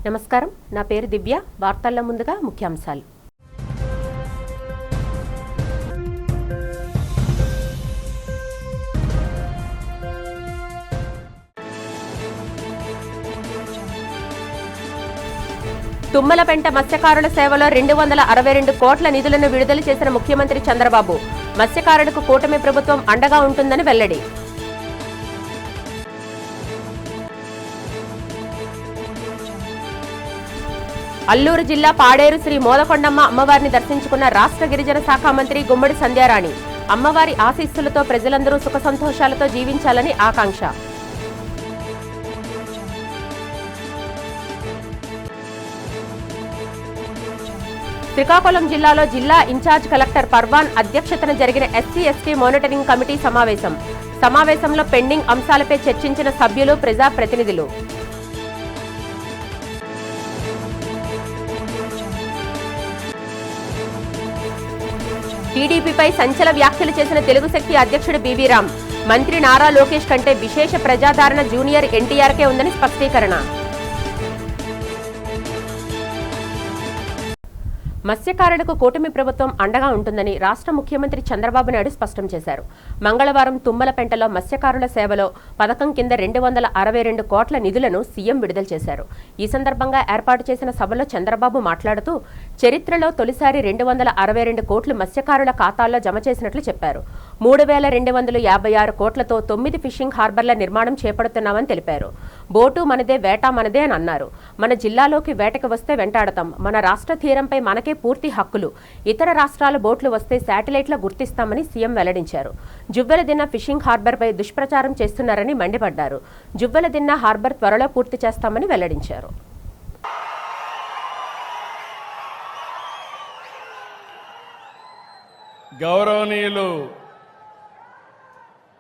నమస్కారం, నా పేరు దివ్య. వార్తల్లో ముందుగా ముఖ్యాంశాలు. తుమ్మలపెంట మత్స్యకారుల సేవలో 262 కోట్ల నిధులను విడుదల చేసిన ముఖ్యమంత్రి చంద్రబాబు. మత్స్యకారులకు కూటమి ప్రభుత్వం అండగా ఉంటుందని వెల్లడి. అల్లూరు జిల్లా పాడేరు శ్రీ మోదకొండమ్మ అమ్మవారిని దర్శించుకున్న రాష్ట్ర గిరిజన శాఖ మంత్రి గుమ్మడి సంధ్యారాణి. అమ్మవారి ఆశీస్సులతో ప్రజలందరూ సుఖ సంతోషాలతో జీవించాలని ఆకాంక్ష. శ్రీకాకుళం జిల్లాలో జిల్లా ఇన్ఛార్జ్ కలెక్టర్ పర్వాన్ అధ్యక్షతన జరిగిన ఎస్సీ/ఎస్టీ మానిటరింగ్ కమిటీ సమావేశంలో పెండింగ్ అంశాలపై చర్చించిన సభ్యులు, ప్రజాప్రతినిధులు. టీడీపీపై సంచల వ్యాఖ్యలు చేసిన తెలుగు శక్తి అధ్యక్షుడు బీవీ రామ్. మంత్రి నారా లోకేష్ కంటే విశేష ప్రజాదరణ జూనియర్ ఎన్టీఆర్కే ఉందని స్పష్టీకరణ. మత్స్యకారులకు కూటమి ప్రభుత్వం అండగా ఉంటుందని రాష్ట్ర ముఖ్యమంత్రి చంద్రబాబు నాయుడు స్పష్టం చేశారు. మంగళవారం తుమ్మలపెంటలో మత్స్యకారుల సేవలో పథకం కింద 262 కోట్ల నిధులను సీఎం విడుదల చేశారు. ఈ సందర్భంగా ఏర్పాటు చేసిన సభలో చంద్రబాబు మాట్లాడుతూ చరిత్రలో తొలిసారి 262 కోట్లు మత్స్యకారుల ఖాతాల్లో జమ చేసినట్లు చెప్పారు. 3256 కోట్లతో 9 ఫిషింగ్ హార్బర్ల నిర్మాణం చేపడుతున్నామని తెలిపారు. బోటు మనదే, వేట మనదే అని అన్నారు. మన జిల్లాలోకి వేటకు వస్తే వెంటాడతాం. మన రాష్ట్ర తీరంపై మనకే పూర్తి హక్కులు. ఇతర రాష్ట్రాల బోట్లు వస్తే శాటిలైట్ల గుర్తిస్తామని సీఎం వెల్లడించారు. జువ్వెలదిన్న ఫిషింగ్ హార్బర్పై దుష్ప్రచారం చేస్తున్నారని మండిపడ్డారు. జువ్వెలదిన్న హార్బర్ త్వరలో పూర్తి చేస్తామని వెల్లడించారు. గౌరవనీయులు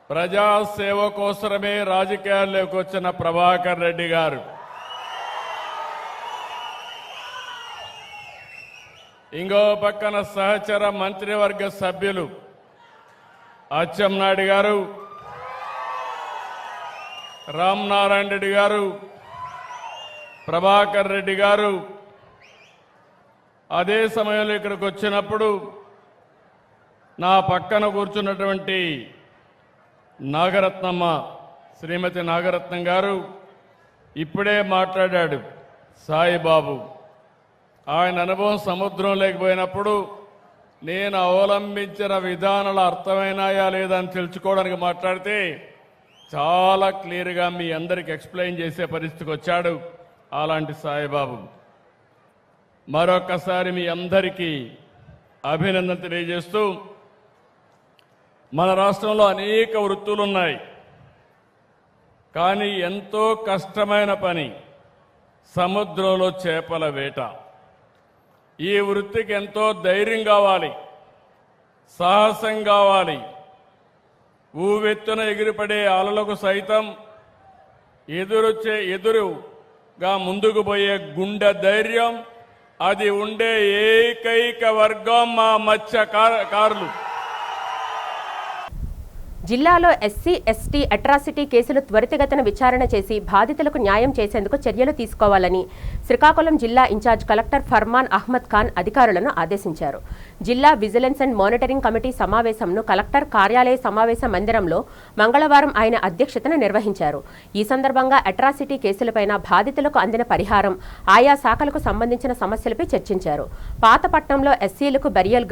ప్రజాసేవ కోసమే రాజకీయాల్లోకి వచ్చిన ప్రభాకర్ రెడ్డి గారు, ఇంకో పక్కన సహచర మంత్రివర్గ సభ్యులు అచ్చెన్నాయుడు గారు, రామనారాయణ రెడ్డి గారు, ప్రభాకర్ రెడ్డి గారు అదే సమయంలో ఇక్కడికి వచ్చినప్పుడు నా పక్కన కూర్చున్నటువంటి నాగరత్నమ్మ, శ్రీమతి నాగరత్నం గారు ఇప్పుడే మాట్లాడాడు. సాయిబాబు ఆయన అనుభవం సముద్రం లేకపోయినప్పుడు నేను అవలంబించిన విధానాలు అర్థమైనాయా లేదా అని తెలుసుకోవడానికి మాట్లాడితే చాలా క్లియర్గా మీ అందరికి ఎక్స్ప్లెయిన్ చేసే పరిస్థితికి వచ్చాడు అలాంటి సాయిబాబు. మరొకసారి మీ అందరికీ అభినందన తెలియజేస్తూ, మన రాష్ట్రంలో అనేక వృత్తులు ఉన్నాయి, కానీ ఎంతో కష్టమైన పని సముద్రంలో చేపల వేట. ఈ వృత్తికి ఎంతో ధైర్యం కావాలి, సాహసం కావాలి. ఊవెత్తున ఎగిరిపడే అలలకు సైతం ఎదురుగా ముందుకు పోయే గుండె ధైర్యం, అది ఉండే ఏకైక వర్గం మా మత్స్యకారులు. జిల్లాలో ఎస్సీ/ఎస్టీ అట్రాసిటీ కేసులు త్వరితగతిన విచారణ చేసి బాధితులకు న్యాయం చేసేందుకు చర్యలు తీసుకోవాలని శ్రీకాకుళం జిల్లా ఇన్ఛార్జ్ కలెక్టర్ ఫర్మాన్ అహ్మద్ ఖాన్ అధికారులను ఆదేశించారు. జిల్లా విజిలెన్స్ అండ్ మానిటరింగ్ కమిటీ సమావేశంను కలెక్టర్ కార్యాలయ సమావేశ మందిరంలో మంగళవారం ఆయన అధ్యక్షతన నిర్వహించారు. ఈ సందర్భంగా అట్రాసిటీ కేసులపైన బాధితులకు అందిన పరిహారం, ఆయా శాఖలకు సంబంధించిన సమస్యలపై చర్చించారు. పాతపట్నంలో ఎస్సీలకు బరియల్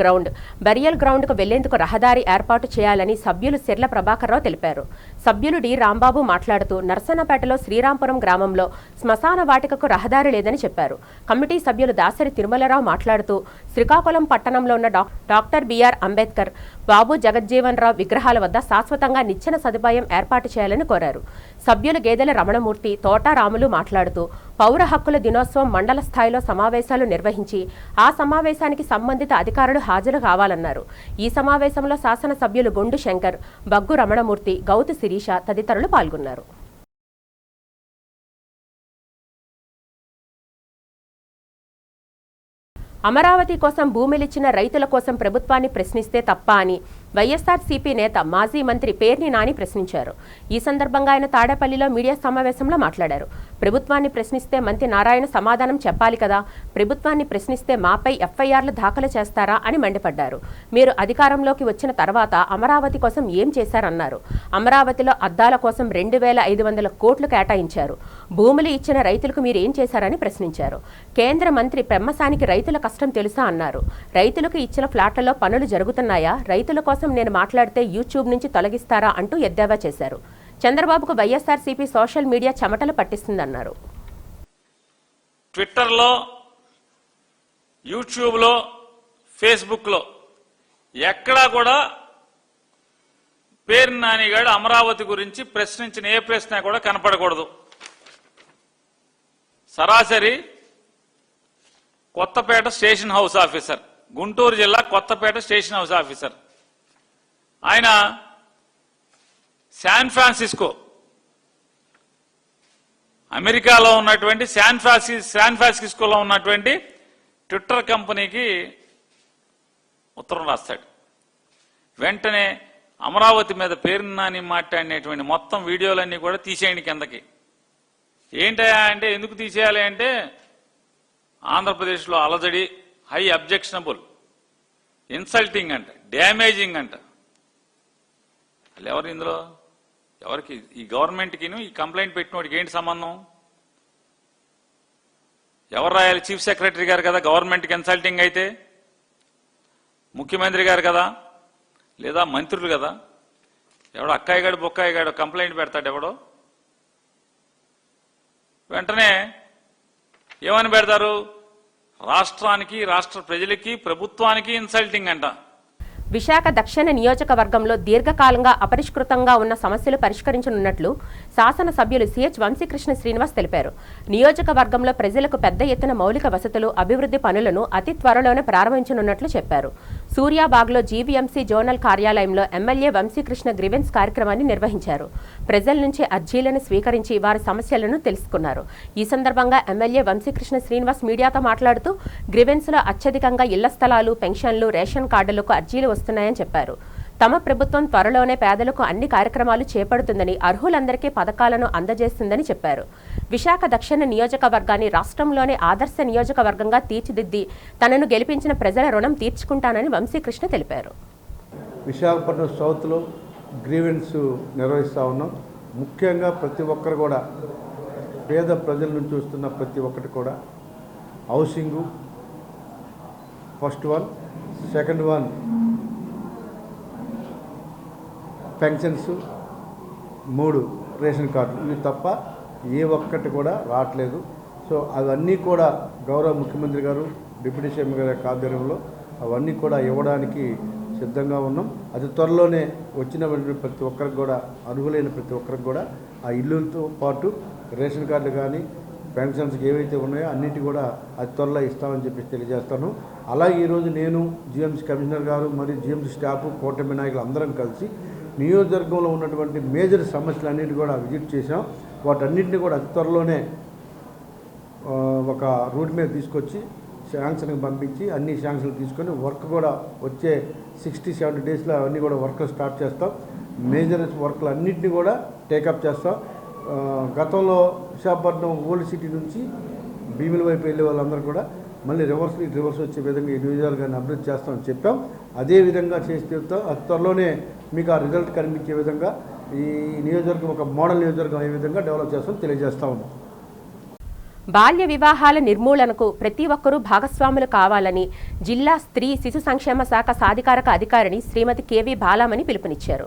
గ్రౌండ్కు వెళ్లేందుకు రహదారి ఏర్పాటు చేయాలని సభ్యులు సిర్ల ప్రభాకర్రావు తెలిపారు. సభ్యులు డి రాంబాబు మాట్లాడుతూ నర్సన్నపేటలో శ్రీరాంపురం గ్రామంలో శ్మశాన వాటికకు రహదారి లేదని చెప్పారు. కమిటీ సభ్యులు దాసరి తిరుమలరావు మాట్లాడుతూ శ్రీకాకుళం పట్టణంలో ఉన్న డాక్టర్ బిఆర్ అంబేద్కర్, బాబు జగజ్జీవన్ రావు విగ్రహాల వద్ద శాశ్వతంగా నిచ్చెన సదుపాయం ఏర్పాటు చేయాలని కోరారు. సభ్యులు గేదెల రమణమూర్తి, తోటారాములు మాట్లాడుతూ పౌర హక్కుల దినోత్సవం మండల స్థాయిలో సమావేశాలు నిర్వహించి ఆ సమావేశానికి సంబంధిత అధికారులు హాజరు కావాలన్నారు. ఈ సమావేశంలో శాసనసభ్యులు గుండు శంకర్, బగ్గు రమణమూర్తి, గౌతు శిరీష తదితరులు పాల్గొన్నారు. అమరావతి కోసం భూమిలిచ్చిన రైతుల కోసం ప్రభుత్వాన్ని ప్రశ్నిస్తే తప్ప అని వైఎస్ఆర్సీపీ నేత మాజీ మంత్రి పేర్ని నాని ప్రశ్నించారు. ఈ సందర్భంగా ఆయన తాడేపల్లిలో మీడియా సమావేశంలో మాట్లాడారు. ప్రభుత్వాన్ని ప్రశ్నిస్తే మంత్రి నారాయణ సమాధానం చెప్పాలి కదా, ప్రభుత్వాన్ని ప్రశ్నిస్తే మాపై ఎఫ్ఐఆర్లు దాఖలు చేస్తారా అని మండిపడ్డారు. మీరు అధికారంలోకి వచ్చిన తర్వాత అమరావతి కోసం ఏం చేశారన్నారు. అమరావతిలో అద్దాల కోసం 2,500 కోట్లు కేటాయించారు. భూములు ఇచ్చిన రైతులకు మీరు ఏం చేశారని ప్రశ్నించారు. కేంద్ర మంత్రి పెమ్మసానికి రైతుల కష్టం తెలుసా అన్నారు. రైతులకు ఇచ్చిన ఫ్లాట్లలో పనులు జరుగుతున్నాయా, రైతుల కోసం నేను మాట్లాడితే యూట్యూబ్ నుంచి తొలగిస్తారా అంటూ ఎద్దేవా చేశారు. చంద్రబాబుకు వైఎస్ఆర్సీపీ సోషల్ మీడియా చెమటలు పట్టిస్తుందన్నారు. ట్విట్టర్లో, యూట్యూబ్లో, ఫేస్బుక్లో ఎక్కడా కూడా పేర్ని నానిగాడు అమరావతి గురించి ప్రశ్నించిన ఏ ప్రశ్న కూడా కనపడకూడదు. సరాసరి Kothapeta station house officer, Guntur జిల్లా కొత్తపేట స్టేషన్ హౌస్ ఆఫీసర్, ఆయన శాన్ ఫ్రాన్సిస్కో, అమెరికాలో ఉన్నటువంటి శాన్ ఫ్రాన్సిస్కోలో ఉన్నటువంటి ట్విట్టర్ కంపెనీకి ఉత్తరం రాస్తాడు. వెంటనే అమరావతి మీద పేర్ని నాని మాట్లాడినటువంటి మొత్తం వీడియోలన్నీ కూడా తీసేయండి కిందకి. ఏంటయా అంటే, ఎందుకు తీసేయాలి అంటే, ఆంధ్రప్రదేశ్లో అలజడి, హై అబ్జెక్షనబుల్, ఇన్సల్టింగ్ అంట, డ్యామేజింగ్ అంట. ఎవరు ఇందులో, ఎవరికి, ఈ గవర్నమెంట్కి ఈ కంప్లైంట్ పెట్టినోడికి ఏంటి సంబంధం? ఎవరు రాయాలి? చీఫ్ సెక్రటరీ గారు కదా గవర్నమెంట్కి ఇన్సల్టింగ్ అయితే, ముఖ్యమంత్రి గారు కదా, లేదా మంత్రులు కదా. ఎవడో అక్కాయిగాడు బొక్కాయిగాడు కంప్లైంట్ పెడతాడు ఎవడో. వెంటనే ఏమని పెడతారు? రాష్ట్రానికి, రాష్ట్ర ప్రజలకి, ప్రభుత్వానికి ఇన్సల్టింగ్ అంట. విశాఖ దక్షిణ నియోజకవర్గంలో దీర్ఘకాలంగా అపరిష్కృతంగా ఉన్న సమస్యలు పరిష్కరించనున్నట్లు శాసనసభ్యులు సిహెచ్ వంశీకృష్ణ శ్రీనివాస్ తెలిపారు. నియోజకవర్గంలో ప్రజలకు పెద్ద ఎత్తున మౌలిక వసతులు, అభివృద్ధి పనులను అతి త్వరలోనే ప్రారంభించనున్నట్లు చెప్పారు. సూర్యాబాగ్లో జీవీఎంసీ జోనల్ కార్యాలయంలో ఎమ్మెల్యే వంశీకృష్ణ గ్రీవెన్స్ కార్యక్రమాన్ని నిర్వహించారు. ప్రజల నుంచి అర్జీలను స్వీకరించి వారి సమస్యలను తెలుసుకున్నారు. ఈ సందర్భంగా ఎమ్మెల్యే వంశీకృష్ణ శ్రీనివాస్ మీడియాతో మాట్లాడుతూ గ్రీవెన్స్లో అత్యధికంగా ఇళ్ల స్థలాలు, పెన్షన్లు, రేషన్ కార్డులకు అర్జీలు వస్తున్నాయని చెప్పారు. తమ ప్రభుత్వం త్వరలోనే పేదలకు అన్ని కార్యక్రమాలు చేపడుతుందని, అర్హులందరికీ పథకాలను అందజేస్తుందని చెప్పారు. విశాఖ దక్షిణ నియోజకవర్గాన్ని రాష్ట్రంలోనే ఆదర్శ నియోజకవర్గంగా తీర్చిదిద్ది తనను గెలిపించిన ప్రజల రుణం తీర్చుకుంటానని వంశీకృష్ణ తెలిపారు. విశాఖపట్నం సౌత్లో గ్రీవెన్స్ నిర్వహిస్తూ ఉన్నాం. ముఖ్యంగా ప్రతి ఒక్కరు కూడా, పేద ప్రజల నుంచి వస్తున్న ప్రతి ఒక్కటి కూడా housing first one, second one pensions, 3 ration కార్డులు, ఇవి తప్ప ఏ ఒక్కటి కూడా రావట్లేదు. సో అవన్నీ కూడా గౌరవ ముఖ్యమంత్రి గారు, డిప్యూటీ సీఎం గారి ఆధ్వర్యంలో అవన్నీ కూడా ఇవ్వడానికి సిద్ధంగా ఉన్నాం. అది త్వరలోనే వచ్చినటువంటి ప్రతి ఒక్కరికి కూడా, అర్హులైన ప్రతి ఒక్కరికి కూడా ఆ ఇల్లులతో పాటు రేషన్ కార్డులు కానీ, పెన్షన్స్కి ఏవైతే ఉన్నాయో అన్నిటి కూడా అతి త్వరలో ఇస్తామని చెప్పి తెలియజేస్తాను. అలాగే ఈరోజు నేను, జిఎంసీ కమిషనర్ గారు మరియు జిఎంసీ స్టాఫ్, కూటమి నాయకులు అందరం కలిసి నియోజకవర్గంలో ఉన్నటువంటి మేజర్ సమస్యలన్నింటినీ కూడా విజిట్ చేసాం. వాటన్నింటినీ కూడా అతి త్వరలోనే ఒక రూట్ మీద తీసుకొచ్చి శాంక్షన్కి పంపించి అన్ని శాంక్షన్లు తీసుకొని వర్క్ కూడా వచ్చే 60-70 డేస్లో అవన్నీ కూడా వర్క్లు స్టార్ట్ చేస్తాం. మేజర్ వర్క్లు అన్నింటినీ కూడా టేకప్ చేస్తాం. గతంలో విశాఖపట్నం ఓల్డ్ సిటీ నుంచి భీముల వైపు వెళ్ళే వాళ్ళందరూ కూడా మళ్ళీ రివర్స్ వచ్చే విధంగా ఈ నియోజకవర్గాన్ని అభివృద్ధి చేస్తామని చెప్పాం. అదే విధంగా చేసి చెప్తాం. అతి త్వరలోనే మీకు ఆ రిజల్ట్ కనిపించే విధంగా ఈ నియోజకవర్గం ఒక మోడల్ నియోజకవర్గం అయ్యే విధంగా డెవలప్ చేస్తామని తెలియజేస్తా ఉన్నాం. బాల్య వివాహాల నిర్మూలనకు ప్రతి ఒక్కరూ భాగస్వాములు కావాలని జిల్లా స్త్రీ శిశు సంక్షేమ శాఖ సాధికారక అధికారిని శ్రీమతి కేవీ బాలామణి పిలుపునిచ్చారు.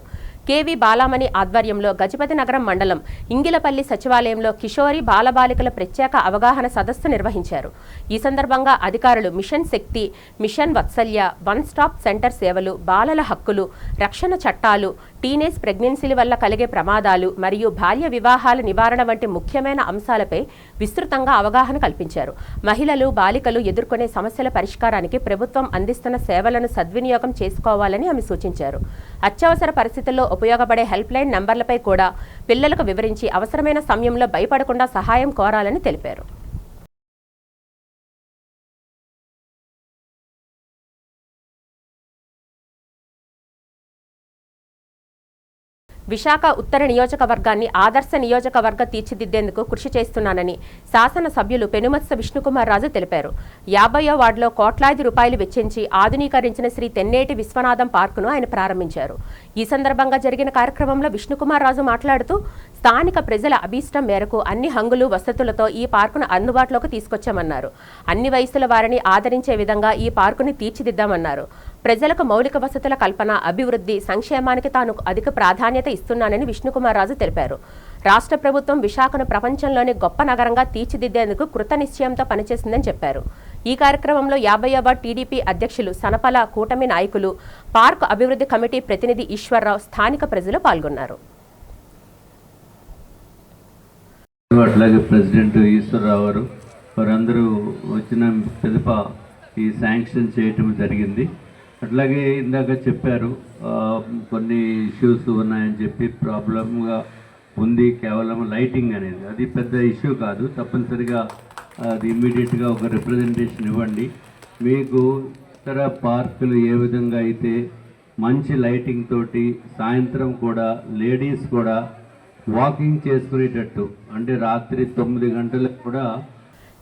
కేవీ బాలామణి ఆధ్వర్యంలో గజపతి నగరం మండలం ఇంగిలపల్లి సచివాలయంలో కిషోరి బాలబాలికల ప్రత్యేక అవగాహన సదస్సు నిర్వహించారు. ఈ సందర్భంగా అధికారులు మిషన్ శక్తి, machine Vathsalya, one stop centre సేవలు, బాలల హక్కులు, రక్షణ చట్టాలు, టీనేజ్ ప్రెగ్నెన్సీల వల్ల కలిగే ప్రమాదాలు మరియు బాల్య వివాహాల నివారణ వంటి ముఖ్యమైన అంశాలపై విస్తృతంగా అవగాహన కల్పించారు. మహిళలు, బాలికలు ఎదుర్కొనే సమస్యల పరిష్కారానికి ప్రభుత్వం అందిస్తున్న సేవలను సద్వినియోగం చేసుకోవాలని ఆమె సూచించారు. అత్యవసర పరిస్థితుల్లో ఉపయోగపడే హెల్ప్ లైన్ నంబర్లపై కూడా పిల్లలకు వివరించి అవసరమైన సమయంలో భయపడకుండా సహాయం కోరాలని తెలిపారు. విశాఖ ఉత్తర నియోజకవర్గాన్ని ఆదర్శ నియోజకవర్గ తీర్చిదిద్దేందుకు కృషి చేస్తున్నానని శాసనసభ్యులు పెనుమత్స విష్ణుకుమార్ రాజు తెలిపారు. 50వ వార్డులో కోట్లాది రూపాయలు వెచ్చించి ఆధునీకరించిన శ్రీ తెన్నేటి విశ్వనాథం పార్కును ఆయన ప్రారంభించారు. ఈ సందర్భంగా జరిగిన కార్యక్రమంలో విష్ణుకుమార్ రాజు మాట్లాడుతూ స్థానిక ప్రజల అభీష్టం మేరకు అన్ని హంగులు వసతులతో ఈ పార్కును అందుబాటులోకి తీసుకొచ్చామన్నారు. అన్ని వయసుల వారిని ఆదరించే విధంగా ఈ పార్కుని తీర్చిదిద్దామన్నారు. ప్రజలకు మౌలిక వసతుల కల్పన, అభివృద్ధి, సంక్షేమానికి తాను అధిక ప్రాధాన్యత ఇస్తున్నానని విష్ణుకుమార్ రాజు తెలిపారు. రాష్ట్ర ప్రభుత్వం విశాఖను ప్రపంచంలోని గొప్ప నగరంగా తీర్చిదిద్దేందుకు కృత నిశ్చయంతో పనిచేసిందని చెప్పారు. ఈ కార్యక్రమంలో 50వ టీడీపీ అధ్యక్షులు సనపల, కూటమి నాయకులు, పార్కు అభివృద్ధి కమిటీ ప్రతినిధి ఈశ్వర్రావు, స్థానిక ప్రజలు పాల్గొన్నారు. అట్లాగే ప్రెసిడెంట్ ఈశ్వరరావు గారు వారందరూ వచ్చిన పిదప ఈ శాంక్షన్ చేయటం జరిగింది. అట్లాగే ఇందాక చెప్పారు కొన్ని ఇష్యూస్ ఉన్నాయని చెప్పి ప్రాబ్లంగా ఉంది. కేవలం లైటింగ్ అనేది అది పెద్ద ఇష్యూ కాదు. తప్పనిసరిగా అది ఇమ్మీడియట్గా ఒక రిప్రజెంటేషన్ ఇవ్వండి. మీకు ఇతర పార్కులు ఏ విధంగా అయితే మంచి లైటింగ్ తోటి సాయంత్రం కూడా లేడీస్ కూడా వాకింగ్ చేసుకునేటట్టు, అంటే రాత్రి 9 గంటలకు కూడా.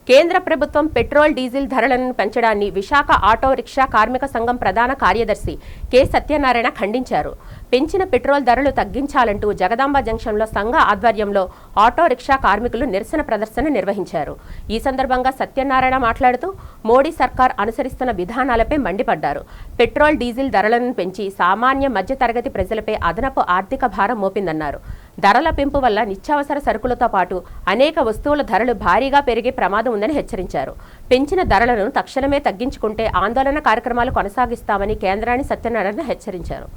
కేంద్ర ప్రభుత్వం పెట్రోల్, డీజిల్ ధరలను పెంచడాన్ని విశాఖ ఆటో రిక్షా కార్మిక సంఘం ప్రధాన కార్యదర్శి కె సత్యనారాయణ ఖండించారు. పెంచిన పెట్రోల్ ధరలు తగ్గించాలంటూ జగదాంబ జంక్షన్లో సంఘ ఆధ్వర్యంలో ఆటో రిక్షా కార్మికులు నిరసన ప్రదర్శన నిర్వహించారు. ఈ సందర్భంగా సత్యనారాయణ మాట్లాడుతూ మోడీ సర్కార్ అనుసరిస్తున్న విధానాలపై మండిపడ్డారు. పెట్రోల్, డీజిల్ ధరలను పెంచి సామాన్య మధ్యతరగతి ప్రజలపై అదనపు ఆర్థిక భారం మోపిందన్నారు. ధరల పెంపు వల్ల నిత్యావసర సరుకులతో పాటు అనేక వస్తువుల ధరలు భారీగా పెరిగే ప్రమాదం ఉందని హెచ్చరించారు. పెంచిన ధరలను తక్షణమే తగ్గించుకుంటే ఆందోళన కార్యక్రమాలు కొనసాగిస్తామని కేంద్రాన్ని సత్యనారాయణ హెచ్చరించారు.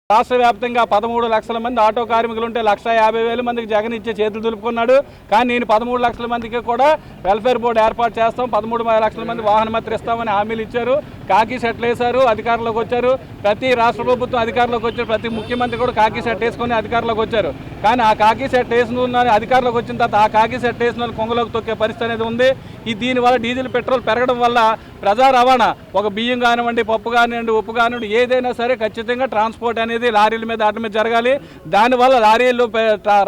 రాష్ట్ర వ్యాప్తంగా 13 లక్షల మంది ఆటో కార్మికులు ఉంటే 1,50,000 మందికి జగన్ ఇచ్చే చేతులు దులుపుకున్నాడు. కానీ నేను 13 లక్షల మందికి కూడా వెల్ఫేర్ బోర్డు ఏర్పాటు చేస్తాం, 13 లక్షల మంది వాహన మిత్ర ఇస్తామని హామీలు ఇచ్చారు. కాకి సెట్లు వేశారు, అధికారంలోకి వచ్చారు. ప్రతి రాష్ట్ర ప్రభుత్వం అధికారంలోకి వచ్చారు, ప్రతి ముఖ్యమంత్రి కూడా కాకి సెట్ వేసుకొని అధికారంలోకి వచ్చారు. కానీ ఆ కాకి సెట్ వేసిన అధికారంలోకి వచ్చిన తర్వాత ఆ కాకి సెట్ వేసిన వాళ్ళు కొంగలోకి తొక్కే పరిస్థితి అనేది ఉంది. దీనివల్ల డీజిల్, పెట్రోల్ పెరగడం వల్ల ప్రజా రవాణా, ఒక బియ్యం కానివ్వండి, పప్పు కానివ్వండి, ఉప్పు కానివ్వండి, ఏదైనా సరే ఖచ్చితంగా ట్రాన్స్పోర్ట్ అనేది లారీల మీద వాటి మీద జరగాలి. దానివల్ల లారీలు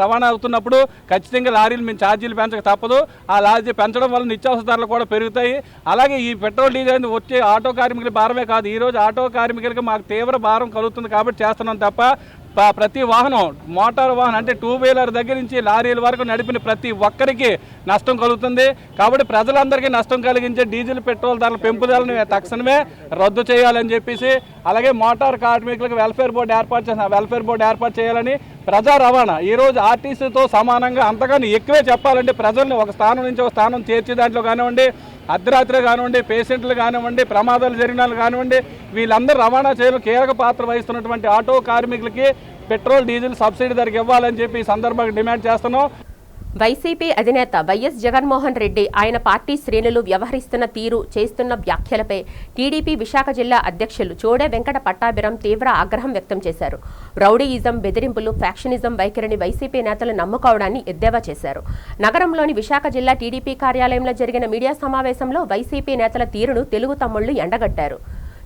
రవాణా అవుతున్నప్పుడు ఖచ్చితంగా లారీలు మేము ఛార్జీలు పెంచక తప్పదు. ఆ లారీ పెంచడం వల్ల నిత్యావసర ధరలు కూడా పెరుగుతాయి. అలాగే ఈ పెట్రోల్, డీజిల్ వచ్చే ఆటో కార్మికుల భారమే కాదు, ఈరోజు ఆటో కార్మికులకి మాకు తీవ్ర భారం కలుగుతుంది కాబట్టి చేస్తున్నాం తప్ప ప్రతి వాహనం, మోటార్ వాహనం అంటే 2 వీలర్ దగ్గర నుంచి లారీల వరకు నడిపిన ప్రతి ఒక్కరికి నష్టం కలుగుతుంది. కాబట్టి ప్రజలందరికీ నష్టం కలిగించే డీజిల్, పెట్రోల్ ధరల పెంపుదలను తక్షణమే రద్దు చేయాలని చెప్పేసి, అలాగే మోటార్ కార్మికులకు వెల్ఫేర్ బోర్డు ఏర్పాటు చేయాలని, ప్రజా రవాణా ఈరోజు ఆర్టీసీతో సమానంగా అంతగాని ఎక్కువే చెప్పాలంటే ప్రజల్ని ఒక స్థానం నుంచి ఒక స్థానం చేర్చే దాంట్లో కానివ్వండి, అర్ధరాత్రి కానివ్వండి, పేషెంట్లు కానివ్వండి, ప్రమాదాలు జరిగిన వాళ్ళు కానివ్వండి, వీళ్ళందరూ రవాణా చేయడం కీలక పాత్ర వహిస్తున్నటువంటి ఆటో కార్మికులకి పెట్రోల్, డీజిల్ సబ్సిడీ ధరకు ఇవ్వాలని చెప్పి ఈ సందర్భంగా డిమాండ్ చేస్తున్నాం. వైసీపీ అధినేత వైఎస్ జగన్మోహన్ రెడ్డి, ఆయన పార్టీ శ్రేణులు వ్యవహరిస్తున్న తీరు, చేస్తున్న వ్యాఖ్యలపై టీడీపీ విశాఖ జిల్లా అధ్యక్షులు చోడే వెంకట పట్టాభిరాం తీవ్ర ఆగ్రహం వ్యక్తం చేశారు. రౌడీయిజం, బెదిరింపులు, ఫ్యాక్షనిజం వైఖరిని వైసీపీ నేతలు నమ్ముకోవడాన్ని ఎద్దేవా చేశారు. నగరంలోని విశాఖ జిల్లా టీడీపీ కార్యాలయంలో జరిగిన మీడియా సమావేశంలో వైసీపీ నేతల తీరును తెలుగు తమ్ముళ్లు ఎండగట్టారు.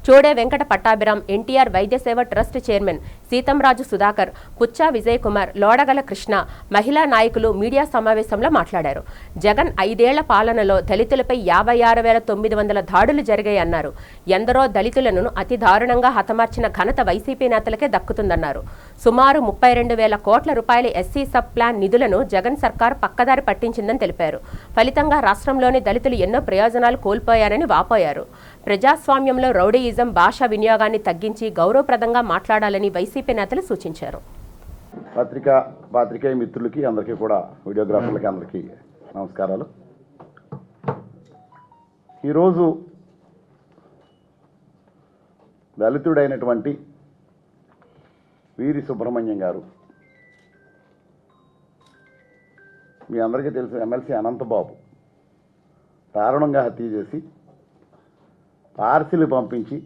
చోడే వెంకట పట్టాభిరాం, ఎన్టీఆర్ వైద్య సేవ ట్రస్ట్ చైర్మన్ సీతంరాజు సుధాకర్, పుచ్చా విజయ్ కుమార్, లోడగల కృష్ణ, మహిళా నాయకులు మీడియా సమావేశంలో మాట్లాడారు. జగన్ 5 ఏళ్ల పాలనలో దళితులపై 56,900 దాడులు జరిగాయన్నారు. ఎందరో దళితులను అతి దారుణంగా హతమార్చిన ఘనత వైసీపీ నేతలకే దక్కుతుందన్నారు. సుమారు 32,000 కోట్ల రూపాయల ఎస్సీ సబ్ ప్లాన్ నిధులను జగన్ సర్కార్ పక్కదారి పట్టించిందని తెలిపారు. ఫలితంగా రాష్ట్రంలోని దళితులు ఎన్నో ప్రయోజనాలు కోల్పోయారని వాపోయారు. ప్రజాస్వామ్యంలో రౌడీయిజం, భాషా వినియోగాన్ని తగ్గించి గౌరవప్రదంగా మాట్లాడాలని వైసీపీ నేతలు సూచించారు. పాత్రికేయ మిత్రులకి అందరికీ కూడా, వీడియోగ్రాఫర్లకి అందరికీ నమస్కారాలు. ఈరోజు దళితుడైనటువంటి వీరి సుబ్రహ్మణ్యం గారు, మీ అందరికీ తెలుసు ఎమ్మెల్సీ అనంతబాబు దారుణంగా హత్య చేసి పార్సిల్ పంపించి,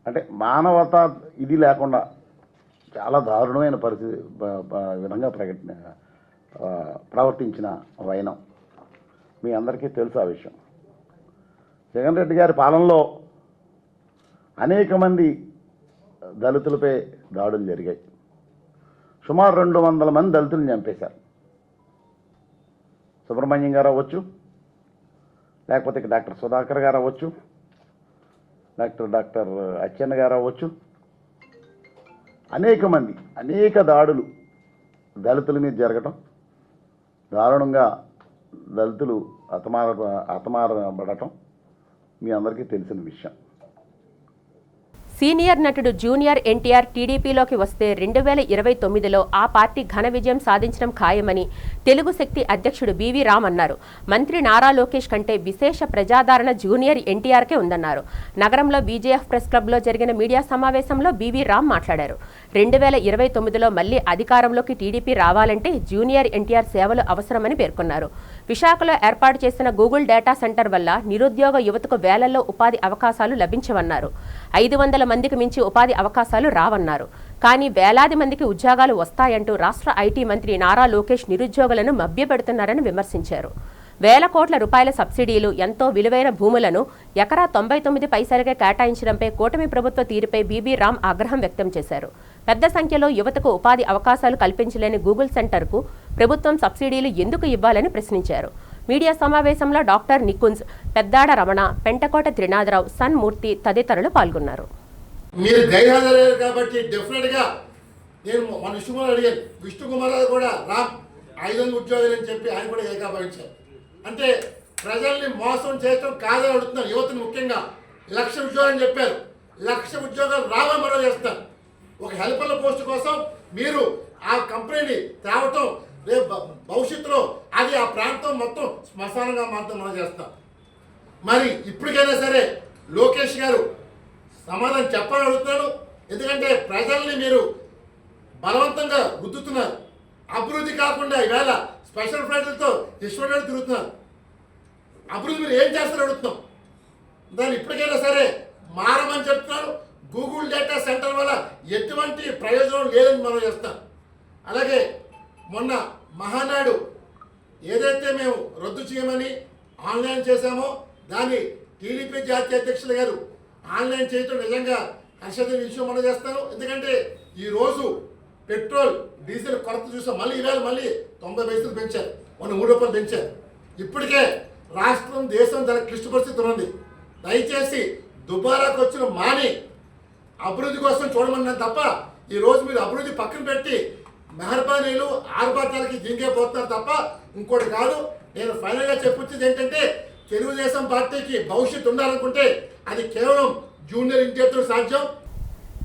అంటే మానవతా ఇది లేకుండా చాలా దారుణమైన పరిస్థితి విధంగా ప్రవర్తించిన వైనం మీ అందరికీ తెలుసు. ఆ విషయం జగన్ రెడ్డి గారి పాలనలో అనేక మంది దళితులపై దాడులు జరిగాయి. సుమారు 200 మంది దళితులను చంపేశారు. సుబ్రహ్మణ్యం గారు అవ్వచ్చు, లేకపోతే డాక్టర్ సుధాకర్ గారు అవ్వచ్చు, డాక్టర్ అచ్చెన్న గారు అవ్వచ్చు, అనేక మంది అనేక దాడులు దళితుల మీద జరగటం, దారుణంగా దళితులు హతమారబడటం మీ అందరికీ తెలిసిన విషయం. సీనియర్ నటుడు జూనియర్ ఎన్టీఆర్ టీడీపీలోకి వస్తే 2029లో ఆ పార్టీ ఘన విజయం సాధించడం ఖాయమని తెలుగు శక్తి అధ్యక్షుడు బీవీ రామ్ అన్నారు. మంత్రి నారా లోకేష్ కంటే విశేష ప్రజాదరణ జూనియర్ ఎన్టీఆర్కే ఉందన్నారు. నగరంలో బీజేఎఫ్ ప్రెస్ క్లబ్లో జరిగిన మీడియా సమావేశంలో బీవీ రామ్ మాట్లాడారు. 2029లో మళ్లీ అధికారంలోకి టీడీపీ రావాలంటే జూనియర్ ఎన్టీఆర్ సేవలు అవసరమని పేర్కొన్నారు. విశాఖలో ఏర్పాటు చేసిన గూగుల్ డేటా సెంటర్ వల్ల నిరుద్యోగ యువతకు వేలల్లో ఉపాధి అవకాశాలు లభించవన్నారు. 500 మందికి మించి ఉపాధి అవకాశాలు రావన్నారు. కానీ వేలాది మందికి ఉద్యోగాలు వస్తాయంటూ రాష్ట్ర ఐటీ మంత్రి నారా లోకేష్ నిరుద్యోగులను మభ్యపెడుతున్నారని విమర్శించారు. వేల కోట్ల రూపాయల సబ్సిడీలు, ఎంతో విలువైన భూములను ఎకరా 99 పైసలకే కేటాయించడంపై కూటమి ప్రభుత్వ తీరుపై బీబీ రామ్ ఆగ్రహం వ్యక్తం చేశారు. పెద్ద సంఖ్యలో యువతకు ఉపాధి అవకాశాలు కల్పించలేని గూగుల్ సెంటర్కు ప్రభుత్వం సబ్సిడీలు ఎందుకు ఇవ్వాలని ప్రశ్నించారు. మీడియా సమావేశంలో డాక్టర్ నికుంజ్, పెద్దాడ రమణ, పెంటకోట త్రినాథరావు, సన్మూర్తి తదితరులు పాల్గొన్నారు. మీరు గైర్హాజరయ్యారు కాబట్టి డెఫినెట్గా నేను మన విష్ణుకుమార్ అడిగాను. విష్ణుకుమార్ కూడా రామ్ 500 ఉద్యోగాలు అని చెప్పి ఆయన కూడా ఏకాభవించారు. అంటే ప్రజల్ని మోసం చేయటం కాదని అడుగుతున్నారు. యువతను ముఖ్యంగా 1,00,000 ఉద్యోగాలు చెప్పారు. 1,00,000 ఉద్యోగాలు రావని మనం చేస్తారు. ఒక హెల్పర్ల పోస్ట్ కోసం మీరు ఆ కంపెనీని తేవటం రేపు భవిష్యత్తులో అది ఆ ప్రాంతం మొత్తం శ్మశానంగా మాత్రం మనం చేస్తాం. మరి ఇప్పటికైనా సరే లోకేష్ గారు సమాధానం చెప్పాలని అడుగుతున్నాడు. ఎందుకంటే ప్రజల్ని మీరు బలవంతంగా రుద్దుతున్నారు. అభివృద్ధి కాకుండా ఈవేళ స్పెషల్ ఫ్లైట్లతో ఇష్టపడి తిరుగుతున్నారు. అభివృద్ధి మీరు ఏం చేస్తారో అడుగుతున్నాం. దాన్ని ఇప్పటికైనా సరే మారమని చెప్తున్నారు. గూగుల్ డేటా సెంటర్ వల్ల ఎటువంటి ప్రయోజనం లేదని మనం చేస్తాం. అలాగే మొన్న మహానాడు ఏదైతే మేము రద్దు చేయమని ఆన్లైన్ చేశామో దాన్ని టీడీపీ జాతీయ అధ్యక్షులు గారు ఆన్లైన్ చేయటం నిజంగా హర్షదీయ విషయం మనం చేస్తాను. ఎందుకంటే ఈరోజు పెట్రోల్ డీజిల్ కొరత చూసాం. మళ్ళీ ఈవేళ మళ్ళీ 90 పైసలు పెంచారు, మొన్న 3 రూపాయలు పెంచారు. ఇప్పటికే రాష్ట్రం దేశం చాలా క్లిష్ట పరిస్థితి ఉంది. దయచేసి దుబారాకు వచ్చిన మాని అభివృద్ధి కోసం చూడమన్నాను తప్ప ఈరోజు మీరు అభివృద్ధి పక్కన పెట్టి మెహర్బానీలు ఆర్భాటాలకి దింగే పోతున్నారు తప్ప ఇంకోటి కాదు. నేను ఫైనల్గా చెప్పొచ్చేది ఏంటంటే తెలుగుదేశం పార్టీకి భవిష్యత్తు ఉండాలనుకుంటే అది కేవలం జూనియర్ ఎన్టీఆర్తో సాధ్యం.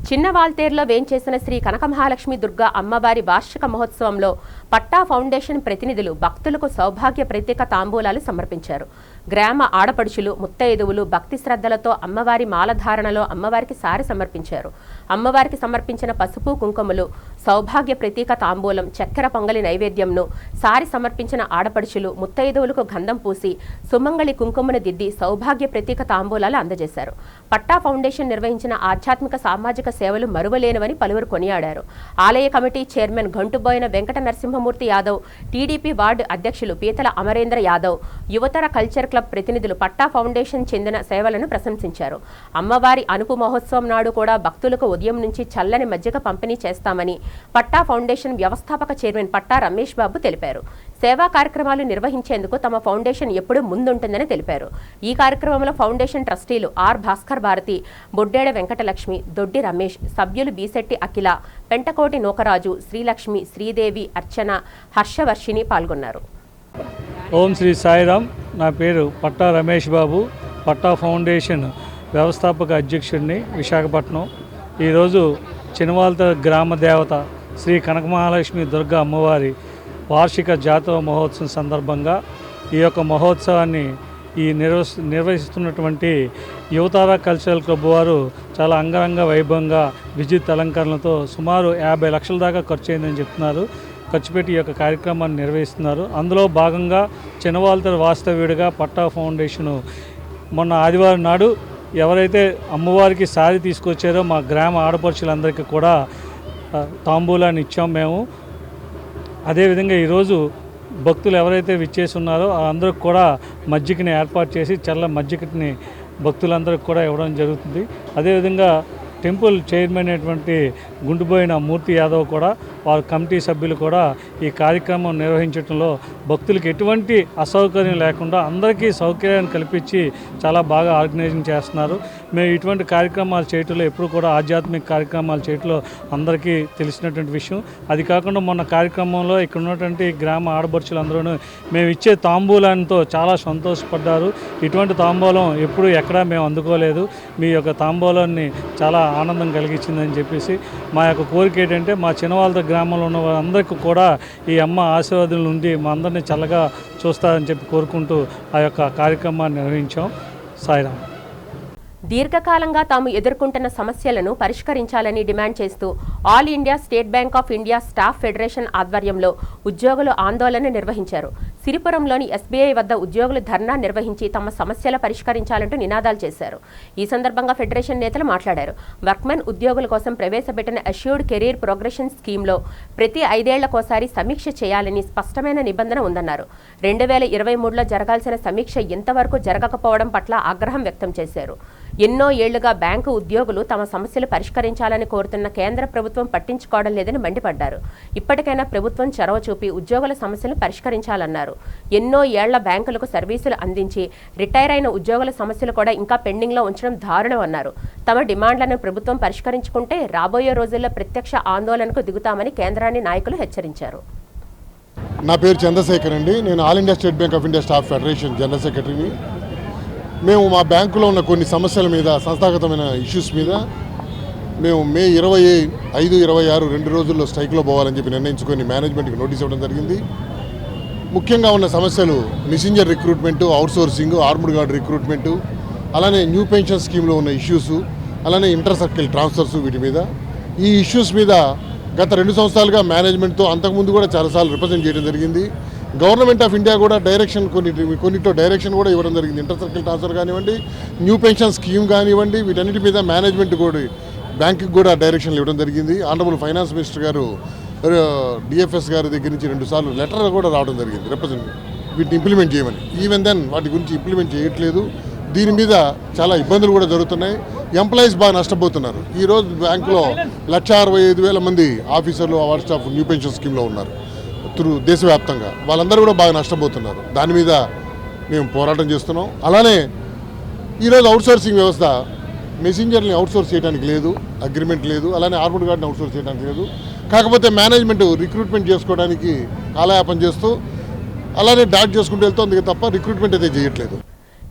చిన్న వాల్తేరులో వేంచేసిన శ్రీ కనకమహాలక్ష్మి దుర్గా అమ్మవారి వార్షిక మహోత్సవంలో పట్టా ఫౌండేషన్ ప్రతినిధులు భక్తులకు సౌభాగ్య ప్రత్యేక తాంబూలాలు సమర్పించారు. గ్రామ ఆడపడుచులు, ముత్తైదువులు భక్తి శ్రద్ధలతో అమ్మవారి మాలధారణలో అమ్మవారికి సారి సమర్పించారు. అమ్మవారికి సమర్పించిన పసుపు కుంకుమలు, సౌభాగ్య ప్రతీక తాంబూలం, చక్కెర పొంగలి నైవేద్యంను సారి సమర్పించిన ఆడపడుచులు, ముత్తైదువులకు గంధం పూసి సుమంగళి కుంకుమను దిద్ది సౌభాగ్య ప్రతీక తాంబూలాలు అందజేశారు. పట్టా ఫౌండేషన్ నిర్వహించిన ఆధ్యాత్మిక సామాజిక సేవలు మరువలేనివని పలువురు కొనియాడారు. ఆలయ committee chairman Gantuboyina Venkata Narasimhamurthy Yadav, TDP ward అధ్యక్షులు పీతల అమరేంద్ర యాదవ్, యువతర కల్చర్ క్లబ్ ప్రతినిధులు పట్టా ఫౌండేషన్ చెందిన సేవలను ప్రశంసించారు. అమ్మవారి అనుపు మహోత్సవం నాడు కూడా భక్తులకు ఉదయం నుంచి చల్లని మజ్జిగ పంపిణీ చేస్తామని పట్టా ఫౌండేషన్ వ్యవస్థాపక చైర్మన్ పట్టా రమేష్ బాబు తెలిపారు. సేవా కార్యక్రమాలు నిర్వహించేందుకు తమ ఫౌండేషన్ ఎప్పుడూ ముందుంటుందని తెలిపారు. ఈ కార్యక్రమంలో ఫౌండేషన్ ట్రస్టీలు ఆర్ భాస్కర్ భారతి, బొడ్డేడ వెంకటలక్ష్మి, దొడ్డి రమేష్, సభ్యులు బీశెట్టి అఖిల, పెంటకోటి నూకరాజు, శ్రీలక్ష్మి, శ్రీదేవి, అర్చన, హర్షవర్షిని పాల్గొన్నారు. ఓం శ్రీ సాయిరామ్. నా పేరు పట్టా రమేష్ బాబు, పట్టా ఫౌండేషన్ వ్యవస్థాపక అధ్యక్షుడిని, విశాఖపట్నం. ఈరోజు చినవాల్త గ్రామ దేవత శ్రీ కనకమహాలక్ష్మి దుర్గా అమ్మవారి వార్షిక జాతర మహోత్సవం సందర్భంగా ఈ యొక్క మహోత్సవాన్ని నిర్వహిస్తున్నటువంటి యువతార కల్చరల్ క్లబ్ వారు చాలా అంగరంగ వైభవంగా విద్యుత్ అలంకరణలతో సుమారు 50 లక్షల దాకా ఖర్చు అయిందని చెప్తున్నారు. ఖర్చు పెట్టి ఈ యొక్క కార్యక్రమాన్ని నిర్వహిస్తున్నారు. అందులో భాగంగా చినవాల్తర్ వాస్తవ్యుడిగా పట్టా ఫౌండేషను మొన్న ఆదివారం నాడు ఎవరైతే అమ్మవారికి సారి తీసుకొచ్చారో మా గ్రామ ఆడపడుచులందరికీ కూడా తాంబూలాన్ని ఇచ్చాం మేము. అదేవిధంగా ఈరోజు భక్తులు ఎవరైతే విచ్చేసి ఉన్నారో అందరికి కూడా మజ్జిగని ఏర్పాటు చేసి చల్ల మజ్జిగని భక్తులందరికీ కూడా ఇవ్వడం జరుగుతుంది. అదేవిధంగా టెంపుల్ చైర్మన్ అయినటువంటి గుండుబోయిన మూర్తి యాదవ్ కూడా వారి కమిటీ సభ్యులు కూడా ఈ కార్యక్రమం నిర్వహించడంలో భక్తులకు ఎటువంటి అసౌకర్యం లేకుండా అందరికీ సౌకర్యాన్ని కల్పించి చాలా బాగా ఆర్గనైజింగ్ చేస్తున్నారు. మేము ఇటువంటి కార్యక్రమాలు చేయటంలో ఎప్పుడు కూడా ఆధ్యాత్మిక కార్యక్రమాలు చేయటంలో అందరికీ తెలిసినటువంటి విషయం. అది కాకుండా మొన్న కార్యక్రమంలో ఇక్కడ ఉన్నటువంటి గ్రామ ఆడపడుచులందరూ మేము ఇచ్చే తాంబూలంతో చాలా సంతోషపడ్డారు. ఇటువంటి తాంబూలం ఎప్పుడు ఎక్కడా మేము అందుకోలేదు, మీ యొక్క తాంబూలాన్ని చాలా ఆనందం కలిగించిందని చెప్పేసి మా యొక్క కోరిక ఏంటంటే మా చిన్నవాళ్ళ గ్రామంలో ఉన్న వారందరికీ కూడా ఈ అమ్మ ఆశీర్వాదాలు ఉండి మా అందరినీ చల్లగా చూస్తారని చెప్పి కోరుకుంటూ ఆ యొక్క కార్యక్రమాన్ని నిర్వహించాం. సాయిరామ్. దీర్ఘకాలంగా తాము ఎదుర్కొంటున్న సమస్యలను పరిష్కరించాలని డిమాండ్ చేస్తూ all India state bank of India staff federation ఆధ్వర్యంలో ఉద్యోగులు ఆందోళన నిర్వహించారు. సిరిపురంలోని ఎస్బీఐ వద్ద ఉద్యోగులు ధర్నా నిర్వహించి తమ సమస్యల పరిష్కరించాలంటూ నినాదాలు చేశారు. ఈ సందర్భంగా ఫెడరేషన్ నేతలు మాట్లాడారు. వర్క్మెన్ ఉద్యోగుల కోసం ప్రవేశపెట్టిన అష్యూర్డ్ కెరీర్ ప్రోగ్రెషన్ స్కీమ్లో ప్రతి 5 ఏళ్లకోసారి సమీక్ష చేయాలని స్పష్టమైన నిబంధన ఉందన్నారు. 2023లో జరగాల్సిన సమీక్ష ఇంతవరకు జరగకపోవడం పట్ల ఆగ్రహం వ్యక్తం చేశారు. ఎన్నో ఏళ్లుగా బ్యాంకు ఉద్యోగులు తమ సమస్యలు పరిష్కరించాలని కోరుతున్న కేంద్ర ప్రభుత్వం పట్టించుకోవడం లేదని మండిపడ్డారు. ఇప్పటికైనా ప్రభుత్వం చొరవ చూపి ఉద్యోగుల సమస్యలు పరిష్కరించాలన్నారు. ఎన్నో ఏళ్ల బ్యాంకులకు సర్వీసులు అందించి రిటైర్ అయిన ఉద్యోగుల సమస్యలు కూడా ఇంకా పెండింగ్లో ఉంచడం దారుణమన్నారు. తమ డిమాండ్లను ప్రభుత్వం పరిష్కరించుకుంటే రాబోయే రోజుల్లో ప్రత్యక్ష ఆందోళనకు దిగుతామని కేంద్రాన్ని నాయకులు హెచ్చరించారు. నా పేరు చంద్రశేఖర్ అండి. నేను all India state bank of India staff federation general సెక్రటరీని. మేము మా బ్యాంకులో ఉన్న కొన్ని సమస్యల మీద, సంస్థాగతమైన ఇష్యూస్ మీద మేము మే 25, 26 2 రోజుల్లో స్ట్రైక్లో పోవాలని చెప్పి నిర్ణయించుకొని మేనేజ్మెంట్కి నోటీస్ ఇవ్వడం జరిగింది. ముఖ్యంగా ఉన్న సమస్యలు messenger recruitment, outsourcing, armed guard recruitment, అలానే న్యూ పెన్షన్ స్కీమ్లో ఉన్న ఇష్యూస్, అలానే ఇంటర్ సర్కిల్ ట్రాన్స్ఫర్స్, వీటి మీద ఈ ఇష్యూస్ మీద గత 2 సంవత్సరాలుగా మేనేజ్మెంట్తో అంతకుముందు కూడా చాలాసార్లు రిప్రజెంట్ చేయడం జరిగింది. గవర్నమెంట్ ఆఫ్ ఇండియా కూడా డైరెక్షన్ కొన్నిట్లో డైరెక్షన్ కూడా ఇవ్వడం జరిగింది. ఇంటర్ సర్కిల్ ట్రాన్స్ఫర్ కానివ్వండి, న్యూ పెన్షన్ స్కీమ్ కానివ్వండి, వీటన్నిటి మీద మేనేజ్మెంట్ కూడా బ్యాంకుకి కూడా డైరెక్షన్లు ఇవ్వడం జరిగింది. ఆనరబుల్ ఫైనాన్స్ మినిస్టర్ గారు డిఎఫ్ఎస్ గారి దగ్గర నుంచి 2 సార్లు లెటర్ కూడా రావడం జరిగింది రిప్రజెంట్ వీటిని ఇంప్లిమెంట్ చేయమని. ఈవెన్ దెన్ వాటి గురించి ఇంప్లిమెంట్ చేయట్లేదు. దీని మీద చాలా ఇబ్బందులు కూడా జరుగుతున్నాయి. ఎంప్లాయీస్ బాగా నష్టపోతున్నారు. ఈరోజు బ్యాంకులో 1,65,000 మంది ఆఫీసర్లు, అవార్డ్ స్టాఫ్ న్యూ పెన్షన్ స్కీమ్లో ఉన్నారు దేశవ్యాప్తంగా. వాళ్ళందరూ కూడా బాగా నష్టపోతున్నారు. దాని మీద మేము పోరాటం చేస్తున్నాం. అలానే ఈరోజు అవుట్సోర్సింగ్ వ్యవస్థ, మెసెంజర్ని అవుట్సోర్స్ చేయడానికి లేదు, అగ్రిమెంట్ లేదు. అలానే ఆర్మ్డ్ గార్డ్ని అవుట్సోర్స్ చేయడానికి లేదు. కాకపోతే మేనేజ్మెంట్ రిక్రూట్మెంట్ చేసుకోవడానికి కాలయాపన చేస్తూ అలానే డాట్ చేసుకుంటూ వెళ్తుంది తప్ప రిక్రూట్మెంట్ అయితే చేయట్లేదు.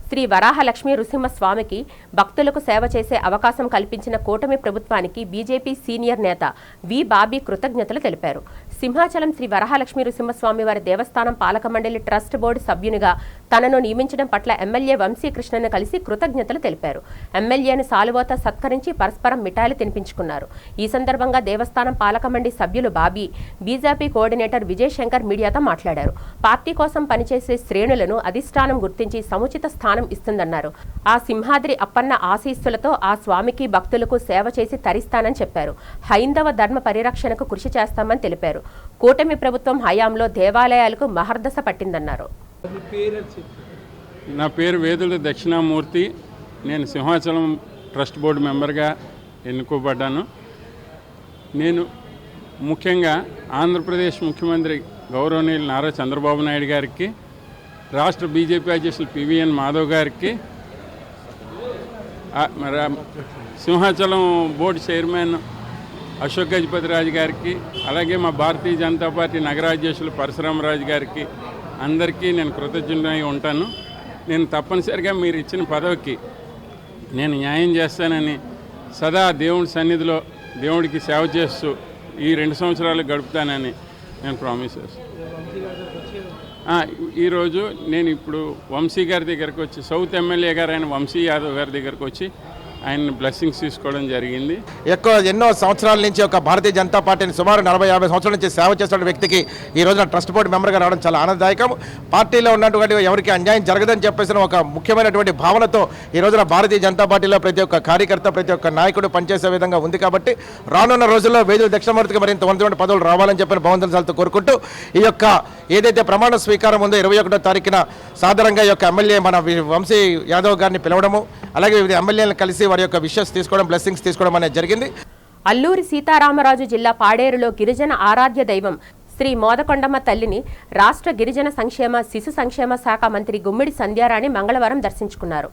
శ్రీ వరాహలక్ష్మి నృసింహస్వామికి భక్తులకు సేవ చేసే అవకాశం కల్పించిన కూటమి ప్రభుత్వానికి బీజేపీ సీనియర్ నేత వి బాబీ కృతజ్ఞతలు తెలిపారు. సింహాచలం శ్రీ వరాహలక్ష్మి నృసింహస్వామి వారి దేవస్థానం పాలక మండలి ట్రస్ట్ బోర్డు సభ్యునిగా తనను నియమించడం పట్ల ఎమ్మెల్యే వంశీకృష్ణను కలిసి కృతజ్ఞతలు తెలిపారు. ఎమ్మెల్యేను సాలువాతో సత్కరించి పరస్పరం మిఠాయిలు తినిపించుకున్నారు. ఈ సందర్భంగా దేవస్థానం పాలక మండలి సభ్యులు బాబీ, బీజేపీ కోఆర్డినేటర్ విజయ్ శంకర్ మీడియాతో మాట్లాడారు. పార్టీ కోసం పనిచేసే శ్రేణులను అధిష్టానం గుర్తించి సముచిత స్థానం ఇస్తుందన్నారు. ఆ సింహాద్రి అప్పన్న ఆశీస్సులతో ఆ స్వామికి భక్తులకు సేవ చేసి తరిస్తానని చెప్పారు. హైందవ ధర్మ పరిరక్షణకు కృషి చేస్తామని తెలిపారు. కూటమి ప్రభుత్వం హయాంలో దేవాలయాలకు మహర్దశ పట్టిందన్నారు. నా పేరు వేదుల దక్షిణామూర్తి. నేను సింహాచలం ట్రస్ట్ బోర్డు మెంబర్గా ఎన్నుకోబడ్డాను. నేను ముఖ్యంగా ఆంధ్రప్రదేశ్ ముఖ్యమంత్రి గౌరవనీయులు నారా చంద్రబాబు నాయుడు గారికి, రాష్ట్ర బీజేపీ అధ్యక్షులు పివిఎన్ మాధవ్ గారికి, సింహాచలం బోర్డు చైర్మన్ అశోక్ గజపతిరాజు గారికి, అలాగే మా భారతీయ జనతా పార్టీ నగరాధ్యక్షులు పరశురామరాజు గారికి అందరికీ నేను కృతజ్ఞుడై ఉంటాను. నేను తప్పనిసరిగా మీరు ఇచ్చిన పదవికి నేను న్యాయం చేస్తానని సదా దేవుడి సన్నిధిలో దేవుడికి సేవ చేస్తూ ఈ 2 సంవత్సరాలు గడుపుతానని నేను ప్రామిస్ చేస్తాను. ఈరోజు నేను ఇప్పుడు వంశీ గారి దగ్గరకు వచ్చి, సౌత్ ఎమ్మెల్యే గారు అయిన వంశీ యాదవ్ గారి దగ్గరకు వచ్చి ఆయన బ్లెస్సింగ్స్ తీసుకోవడం జరిగింది. ఎన్నో సంవత్సరాల నుంచి ఒక భారతీయ జనతా పార్టీని సుమారు 40-50 సంవత్సరాల నుంచి సేవ చేస్తున్న వ్యక్తికి ఈ రోజున ట్రస్ట్ బోర్డు మెంబర్గా రావడం చాలా ఆనందదాయకం. పార్టీలో ఉన్నటువంటి ఎవరికి అన్యాయం జరగదని చెప్పేసిన ఒక ముఖ్యమైనటువంటి భావనతో ఈ రోజున భారతీయ జనతా పార్టీలో ప్రతి ఒక్క కార్యకర్త, ప్రతి ఒక్క నాయకుడు పనిచేసే విధంగా ఉంది. కాబట్టి రానున్న రోజుల్లో వేదుల దక్షిణామూర్తికి మరింత ఉన్నటువంటి పదవులు రావాలని చెప్పిన భగవంతునితో కోరుకుంటూ ఈ యొక్క ఏదైతే ప్రమాణ స్వీకారం ఉందో 21వ తారీఖున సాధారణంగా ఈ యొక్క ఎమ్మెల్యే మన వంశీ యాదవ్ గారిని పిలవడము, అలాగే వివిధ ఎమ్మెల్యేలను కలిసి వారి యొక్క విషెస్ తీసుకోవడం, బ్లెస్సింగ్స్ తీసుకోవడం అనేది జరిగింది. అల్లూరి సీతారామరాజు జిల్లా పాడేరులో గిరిజన ఆరాధ్య దైవం శ్రీ మోదకొండమ్మ తల్లిని రాష్ట్ర గిరిజన సంక్షేమ శిశు సంక్షేమ శాఖ మంత్రి గుమ్మిడి సంధ్యారాణి మంగళవారం దర్శించుకున్నారు.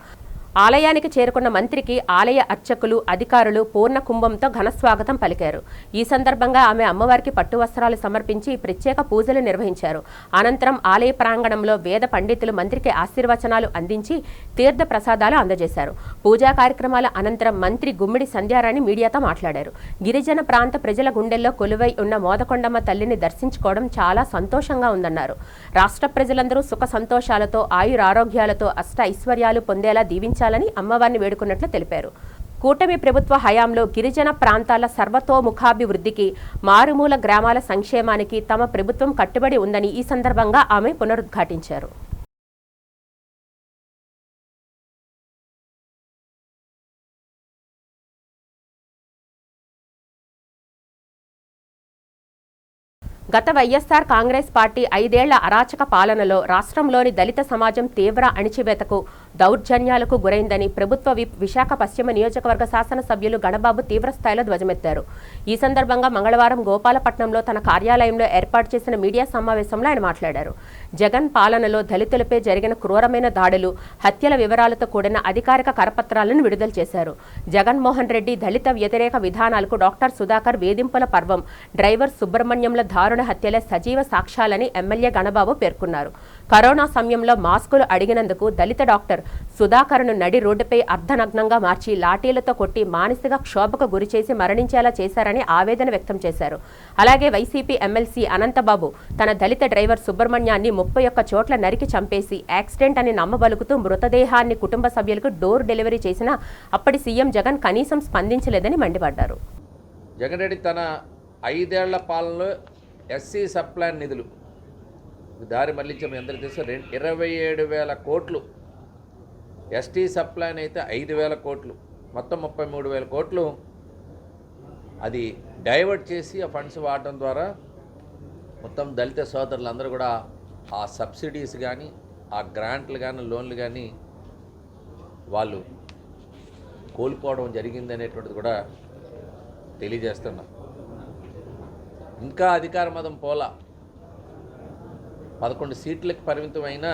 ఆలయానికి చేరుకున్న మంత్రికి ఆలయ అర్చకులు, అధికారులు పూర్ణ కుంభంతో ఘనస్వాగతం పలికారు. ఈ సందర్భంగా ఆమె అమ్మవారికి పట్టు వస్త్రాలు సమర్పించి ప్రత్యేక పూజలు నిర్వహించారు. అనంతరం ఆలయ ప్రాంగణంలో వేద పండితులు మంత్రికి ఆశీర్వచనాలు అందించి తీర్థ ప్రసాదాలు అందజేశారు. పూజా కార్యక్రమాల అనంతరం మంత్రి గుమ్మిడి సంధ్యారాణి మీడియాతో మాట్లాడారు. గిరిజన ప్రాంత ప్రజల గుండెల్లో కొలువై ఉన్న మోదకొండమ్మ తల్లిని దర్శించుకోవడం చాలా సంతోషంగా ఉందన్నారు. రాష్ట్ర ప్రజలందరూ సుఖ సంతోషాలతో, ఆయురారోగ్యాలతో, అష్ట ఐశ్వర్యాలు పొందేలా దీవించాలని అమ్మవారిని వేడుకున్నట్లు తెలిపారు. కూటమి ప్రభుత్వ హయాంలో గిరిజన ప్రాంతాల సర్వతోముఖాభివృద్ధికి, మారుమూల గ్రామాల సంక్షేమానికి తమ ప్రభుత్వం కట్టుబడి ఉందని ఈ సందర్భంగా ఆమె పునరుద్ఘాటించారు. గత వైఎస్ఆర్ కాంగ్రెస్ పార్టీ 5 ఏళ్ల అరాచక పాలనలో రాష్ట్రంలోని దళిత సమాజం తీవ్ర అణిచివేతకు, దౌర్జన్యాలకు గురైందని ప్రభుత్వ విప్ విశాఖ పశ్చిమ నియోజకవర్గ శాసనసభ్యులు గణబాబు తీవ్రస్థాయిలో ధ్వజమెత్తారు. ఈ సందర్భంగా మంగళవారం గోపాలపట్నంలో తన కార్యాలయంలో ఏర్పాటు చేసిన మీడియా సమావేశంలో ఆయన మాట్లాడారు. జగన్ పాలనలో దళితులపై జరిగిన క్రూరమైన దాడులు, హత్యల వివరాలతో కూడిన అధికారిక కరపత్రాలను విడుదల చేశారు. జగన్మోహన్ రెడ్డి దళిత వ్యతిరేక విధానాలకు డాక్టర్ సుధాకర్ వేధింపుల పర్వం, డ్రైవర్ సుబ్రహ్మణ్యంల దారుణ హత్యల సజీవ సాక్ష్యాలని ఎమ్మెల్యే గణబాబు పేర్కొన్నారు. కరోనా సమయంలో మాస్కులు అడిగినందుకు దళిత డాక్టర్ సుధాకర్ను నడి రోడ్డుపై అర్ధనగ్నంగా మార్చి లాఠీలతో కొట్టి మానసిక క్షోభకు గురిచేసి మరణించేలా చేశారని ఆవేదన వ్యక్తం చేశారు. అలాగే వైసీపీ ఎమ్మెల్సీ అనంతబాబు తన దళిత డ్రైవర్ సుబ్రహ్మణ్యాన్ని 31 చోట్ల నరికి చంపేసి యాక్సిడెంట్ అని నమ్మబలుకుతూ మృతదేహాన్ని కుటుంబ సభ్యులకు డోర్ డెలివరీ చేసినా అప్పటి సీఎం జగన్ కనీసం స్పందించలేదని మండిపడ్డారు. జగన్ రెడ్డి తన 5 ఏళ్ల పాలనలో ఎస్సీ సప్లాన్ నిధులు దారి మళ్లించే మీ అందరికీ తెలుసు 27,000 కోట్లు, ఎస్టీ సప్లాన్ అయితే 5,000 కోట్లు, మొత్తం 33,000 కోట్లు అది డైవర్ట్ చేసి ఆ ఫండ్స్ వాడటం ద్వారా మొత్తం దళిత సోదరులందరూ కూడా ఆ సబ్సిడీస్ కానీ, ఆ గ్రాంట్లు కానీ, లోన్లు కానీ వాళ్ళు కోల్పోవడం జరిగింది అనేటువంటిది కూడా తెలియజేస్తున్నాం. ఇంకా అధికార మదం పోలా, 11 సీట్లకు పరిమితమైన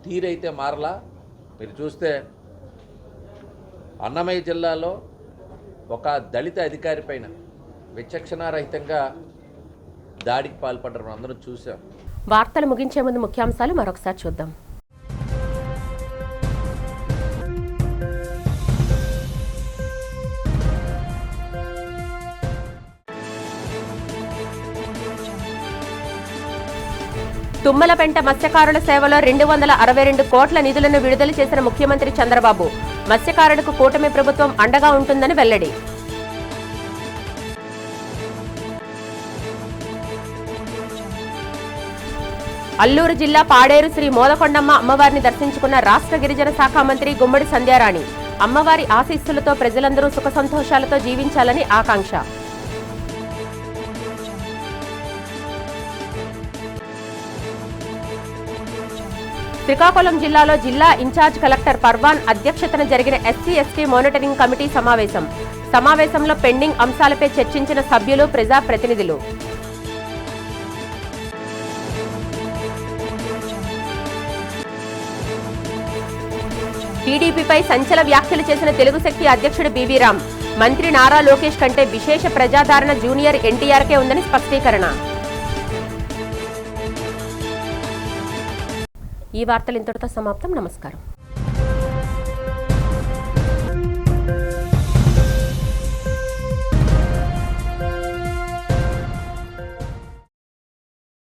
తీరైతే మారలా. మీరు చూస్తే అన్నమయ్య జిల్లాలో ఒక దళిత అధికారి పైన విచక్షణారహితంగా దాడికి పాల్పడ్డారు, అందరం చూసాం. వార్తలు ముగించే ముందు ముఖ్యాంశాలు మరొకసారి చూద్దాం. తుమ్మలపెంట మత్స్యకారుల సేవలో 262 కోట్ల నిధులను విడుదల చేసిన ముఖ్యమంత్రి చంద్రబాబు, మత్స్యకారులకు కూటమి ప్రభుత్వం అండగా ఉంటుందని వెల్లడి. అల్లూరు జిల్లా పాడేరు శ్రీ మోదకొండమ్మ అమ్మవారిని దర్శించుకున్న రాష్ట్ర గిరిజన శాఖ మంత్రి గుమ్మడి సంధ్యారాణి. అమ్మవారి ఆశీస్సులతో ప్రజలందరూ సుఖ సంతోషాలతో జీవించాలని ఆకాంక్ష. శ్రీకాకుళం జిల్లాలో జిల్లా ఇన్ఛార్జ్ కలెక్టర్ పర్వాన్ అధ్యక్షతన జరిగిన ఎస్సీ/ఎస్టీ మానిటరింగ్ కమిటీ సమావేశంలో పెండింగ్ అంశాలపై చర్చించిన సభ్యులు, ప్రజాప్రతినిధులు. టీడీపీపై సంచలన వ్యాఖ్యలు చేసిన తెలుగు శక్తి అధ్యక్షుడు బీవీ రామ్. మంత్రి నారా లోకేష్ కంటే విశేష ప్రజాదరణ జూనియర్ ఎన్టీఆర్కే ఉందని స్పష్టీకరణ. ఈ వార్తలు ఇంతటితో సమాప్తం. నమస్కారం.